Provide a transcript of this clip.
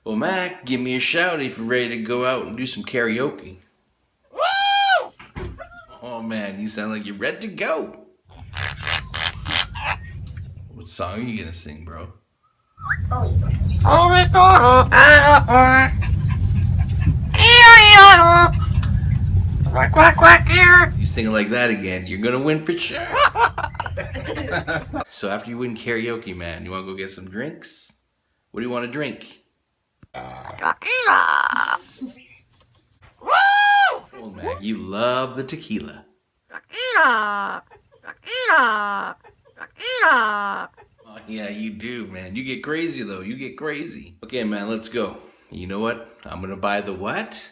Well, Mac, give me a shout if you're ready to go out and do some karaoke. Oh man, you sound like you're ready to go. What song are you gonna sing, bro? You sing it like that again, you're gonna win for sure. So after you win karaoke, man, you wanna go get some drinks? What do you want to drink? Well, Mac, you love the tequila. Oh yeah, you do, man. You get crazy though. You get crazy. Okay, man, let's go. You know what? I'm gonna buy the what?